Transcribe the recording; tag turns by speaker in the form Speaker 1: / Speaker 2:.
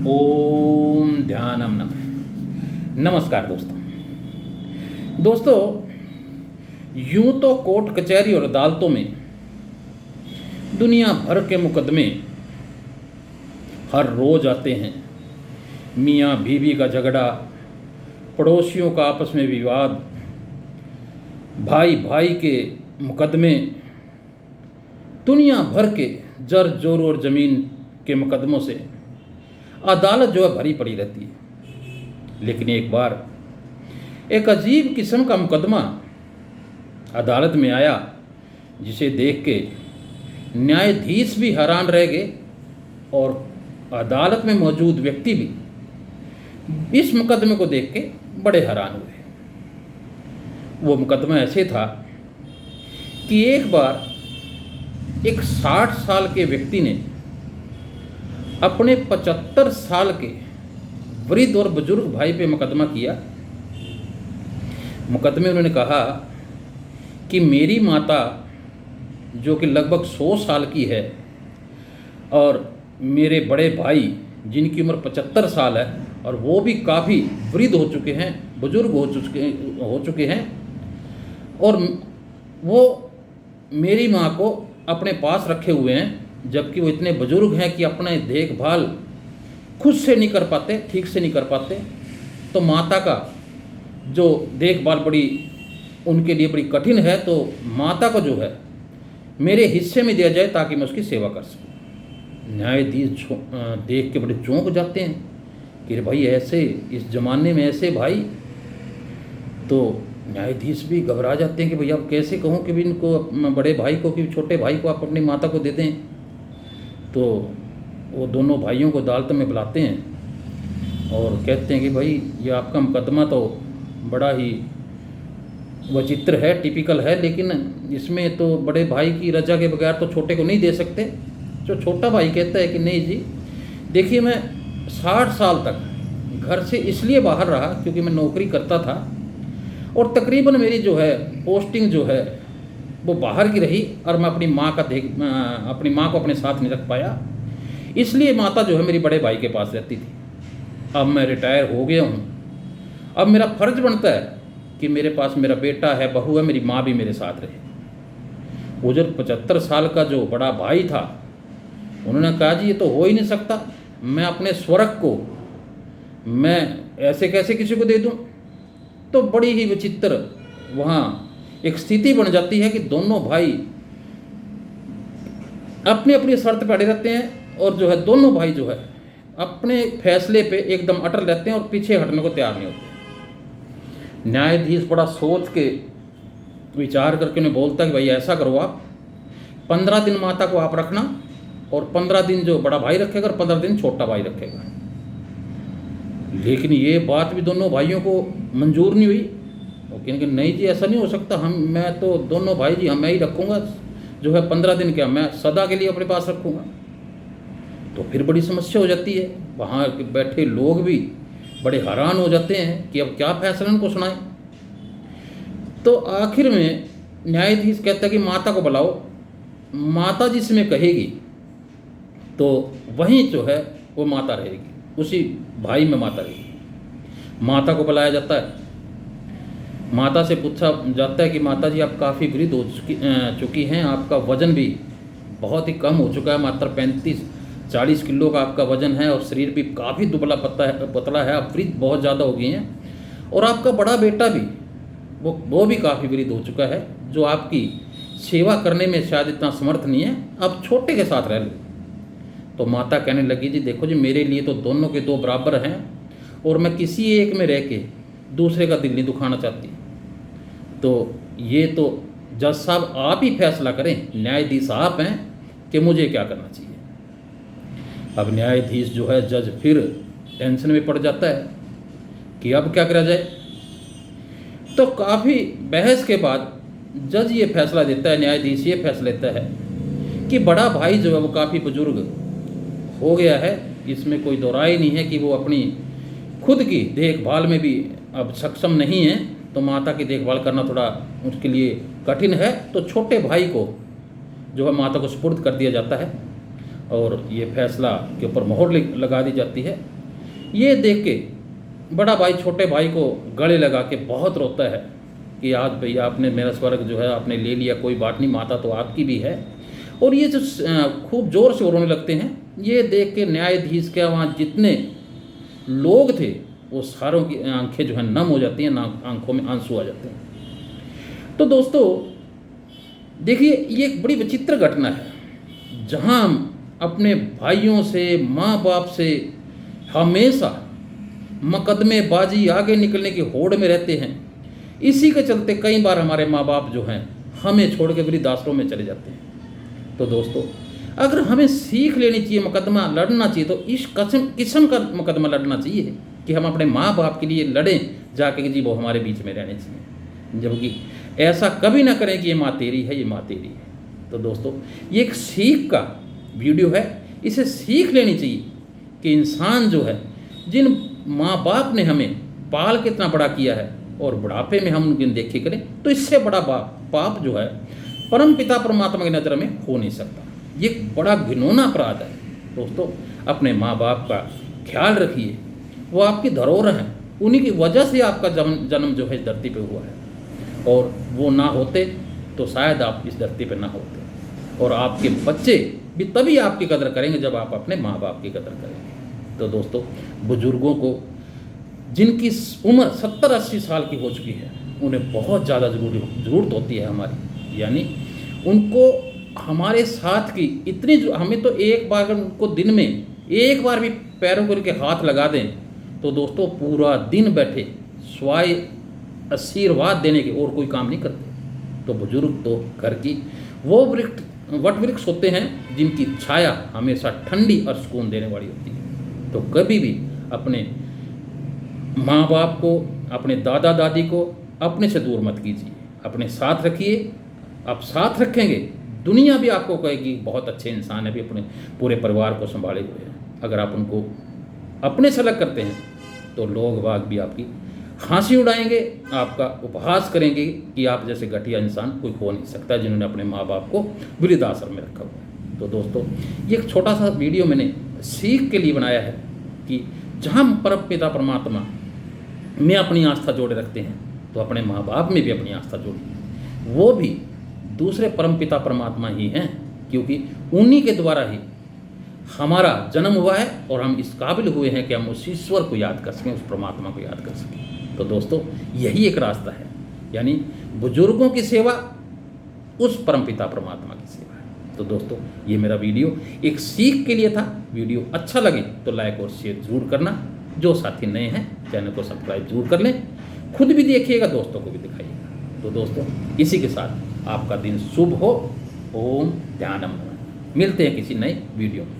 Speaker 1: ओम ध्यानम नमः। नमस्कार दोस्तों, यूं तो कोर्ट कचहरी और अदालतों में दुनिया भर के मुकदमे हर रोज आते हैं। मियाँ बीवी का झगड़ा, पड़ोसियों का आपस में विवाद, भाई भाई के मुकदमे, दुनिया भर के जर जोर और ज़मीन के मुकदमों से अदालत जो है भरी पड़ी रहती है। लेकिन एक बार एक अजीब किस्म का मुकदमा अदालत में आया, जिसे देख के न्यायाधीश भी हैरान रह गए और अदालत में मौजूद व्यक्ति भी इस मुकदमे को देख के बड़े हैरान हुए। वो मुकदमा ऐसे था कि एक बार एक 60 साल के व्यक्ति ने अपने 75 साल के वृद्ध और बुजुर्ग भाई पे मुकदमा किया। मुकदमे उन्होंने कहा कि मेरी माता जो कि लगभग 100 साल की है और मेरे बड़े भाई जिनकी उम्र 75 साल है और वो भी काफ़ी वृद्ध हो चुके हैं, बुजुर्ग हो चुके हैं, और वो मेरी माँ को अपने पास रखे हुए हैं, जबकि वो इतने बुजुर्ग हैं कि अपने देखभाल खुद से नहीं कर पाते, ठीक से नहीं कर पाते। तो माता का जो देखभाल उनके लिए बड़ी कठिन है। तो माता को जो है मेरे हिस्से में दिया जाए ताकि मैं उसकी सेवा कर सकूं। न्यायाधीश देख के बड़े चौंक जाते हैं कि भाई ऐसे इस ज़माने में ऐसे भाई। तो न्यायाधीश भी घबरा जाते हैं कि भैया अब कैसे कहूँ कि भी इनको बड़े भाई को कि छोटे भाई को आप अपनी माता को दे दें। तो वो दोनों भाइयों को अदालत में बुलाते हैं और कहते हैं कि भाई ये आपका मुकदमा तो बड़ा ही विचित्र है, टिपिकल है, लेकिन इसमें तो बड़े भाई की रजा के बगैर तो छोटे को नहीं दे सकते। जो छोटा भाई कहता है कि नहीं जी, देखिए मैं 60 साल तक घर से इसलिए बाहर रहा क्योंकि मैं नौकरी करता था और तकरीबन मेरी जो है पोस्टिंग जो है वो बाहर की रही और मैं अपनी माँ को अपने साथ नहीं रख पाया, इसलिए माता जो है मेरी बड़े भाई के पास रहती थी। अब मैं रिटायर हो गया हूँ, अब मेरा फ़र्ज बनता है कि मेरे पास मेरा बेटा है, बहू है, मेरी माँ भी मेरे साथ रहे। वो जो 75 साल का जो बड़ा भाई था, उन्होंने कहा जी ये तो हो ही नहीं सकता, मैं अपने स्वर्ग को मैं ऐसे कैसे किसी को दे दूँ। तो बड़ी ही विचित्र वहाँ एक स्थिति बन जाती है कि दोनों भाई अपनी अपनी शर्त पे अड़े रहते हैं और जो है दोनों भाई जो है अपने फैसले पे एकदम अटल रहते हैं और पीछे हटने को तैयार नहीं होते। न्यायाधीश बड़ा सोच के विचार करके उन्हें बोलता है कि भाई ऐसा करो, आप 15 दिन माता को आप रखना और 15 दिन जो बड़ा भाई रखेगा और 15 दिन छोटा भाई रखेगा। लेकिन ये बात भी दोनों भाइयों को मंजूर नहीं हुई। वो कहेंगे नहीं जी ऐसा नहीं हो सकता, मैं तो दोनों भाई जी मैं ही रखूँगा, जो है 15 दिन क्या मैं सदा के लिए अपने पास रखूँगा। तो फिर बड़ी समस्या हो जाती है। वहाँ बैठे लोग भी बड़े हैरान हो जाते हैं कि अब क्या फैसला उनको सुनाएं। तो आखिर में न्यायाधीश कहता है कि माता को बुलाओ, माता जिसमें कहेगी तो वहीं जो है वो माता रहेगी, उसी भाई में माता रहेगी। माता को बुलाया जाता है, माता से पूछा जाता है कि माता जी आप काफ़ी वृद्ध हो चुकी हैं, आपका वज़न भी बहुत ही कम हो चुका है, मात्र 35-40 किलो का आपका वज़न है और शरीर भी काफ़ी दुबला पतला है, आप वृद्ध बहुत ज़्यादा हो गई हैं और आपका बड़ा बेटा भी वो भी काफ़ी वृद्ध हो चुका है, जो आपकी सेवा करने में शायद इतना समर्थ नहीं है, आप छोटे के साथ रह लो। तो माता कहने लगी जी देखो जी, मेरे लिए तो दोनों के दो बराबर हैं और मैं किसी एक में रह के दूसरे का दिल नहीं दुखाना चाहती। तो ये तो जज साहब आप ही फैसला करें, न्यायाधीश आप हैं कि मुझे क्या करना चाहिए। अब न्यायाधीश जो है जज फिर टेंशन में पड़ जाता है कि अब क्या करा जाए। तो काफ़ी बहस के बाद जज ये फैसला देता है, न्यायाधीश ये फैसला देता है कि बड़ा भाई जो है वो काफ़ी बुजुर्ग हो गया है, इसमें कोई दो राय नहीं है कि वो अपनी खुद की देखभाल में भी अब सक्षम नहीं है, तो माता की देखभाल करना थोड़ा उसके लिए कठिन है। तो छोटे भाई को जो है माता को सुपुर्द कर दिया जाता है और ये फैसला के ऊपर मोहर लगा दी जाती है ये देख के बड़ा भाई छोटे भाई को गले लगा के बहुत रोता है कि आज भैया आपने मेरा स्वर्ग जो है आपने ले लिया, कोई बात नहीं, माता तो आपकी भी है। और ये जो खूब ज़ोर से रोने लगते हैं। ये देख के न्यायाधीश के वहाँ जितने लोग थे वो सारों की आंखें जो है नम हो जाती हैं, आंखों में आंसू आ जाते हैं। तो दोस्तों देखिए, ये एक बड़ी विचित्र घटना है जहाँ हम अपने भाइयों से, माँ बाप से हमेशा मुकदमेबाजी, आगे निकलने की होड़ में रहते हैं। इसी के चलते कई बार हमारे माँ बाप जो हैं हमें छोड़ के वृद्धाश्रम में चले जाते हैं। तो दोस्तों अगर हमें सीख लेनी चाहिए, मुकदमा लड़ना चाहिए, तो इस किस्म का मुकदमा लड़ना चाहिए कि हम अपने माँ बाप के लिए लड़ें जाके कि जी वो हमारे बीच में रहने चाहिए, जबकि ऐसा कभी ना करें कि ये माँ तेरी है, ये माँ तेरी है। तो दोस्तों ये एक सीख का वीडियो है, इसे सीख लेनी चाहिए कि इंसान जो है, जिन माँ बाप ने हमें पाल के इतना बड़ा किया है और बुढ़ापे में हम उनकी देखी करें, तो इससे बड़ा पाप जो है परम पिता परमात्मा की नज़र में हो नहीं सकता। ये एक बड़ा घिनौना अपराध है। दोस्तों अपने माँ बाप का ख्याल रखिए, वो आपकी धरोहर हैं, उन्हीं की वजह से आपका जन्म जो है इस धरती पे हुआ है, और वो ना होते तो शायद आप इस धरती पे ना होते। और आपके बच्चे भी तभी आपकी कदर करेंगे जब आप अपने माँ बाप की कदर करेंगे। तो दोस्तों बुजुर्गों को जिनकी उम्र 70-80 साल की हो चुकी है, उन्हें बहुत ज़्यादा ज़रूरत होती है हमारी, यानी उनको हमारे साथ की इतनी हमें तो एक बार अगर उनको दिन में एक बार भी पैरों को उनके हाथ लगा दें तो दोस्तों पूरा दिन बैठे स्वाय आशीर्वाद देने के और कोई काम नहीं करते। तो बुजुर्ग तो घर की वो वट वृक्ष होते हैं जिनकी छाया हमेशा ठंडी और सुकून देने वाली होती है। तो कभी भी अपने माँ बाप को, अपने दादा दादी को अपने से दूर मत कीजिए, अपने साथ रखिए। आप साथ रखेंगे, दुनिया भी आपको कहेगी बहुत अच्छे इंसान है, भी अपने पूरे परिवार को संभाले हुए हैं। अगर आप उनको अपने से अलग करते हैं तो लोग बाग भी आपकी हंसी उड़ाएंगे, आपका उपहास करेंगे कि आप जैसे घटिया इंसान कोई हो नहीं सकता जिन्होंने अपने माँ बाप को वृद्धाश्रम में रखा हुआ है। तो दोस्तों ये एक छोटा सा वीडियो मैंने सीख के लिए बनाया है कि जहाँ परम पिता परमात्मा में अपनी आस्था जोड़े रखते हैं तो अपने माँ बाप में भी अपनी आस्था जोड़िए। वो भी दूसरे परम पिता परमात्मा ही हैं, क्योंकि उन्हीं के द्वारा ही हमारा जन्म हुआ है और हम इस काबिल हुए हैं कि हम उस ईश्वर को याद कर सकें, उस परमात्मा को याद कर सकें। तो दोस्तों यही एक रास्ता है, यानी बुजुर्गों की सेवा उस परमपिता परमात्मा की सेवा है। तो दोस्तों ये मेरा वीडियो एक सीख के लिए था। वीडियो अच्छा लगे तो लाइक और शेयर जरूर करना। जो साथी नए हैं चैनल को सब्सक्राइब जरूर कर लें, खुद भी देखिएगा, दोस्तों को भी दिखाइएगा। तो दोस्तों इसी के साथ आपका दिन शुभ हो। ओम ध्यानम। मिलते हैं किसी नए वीडियो में।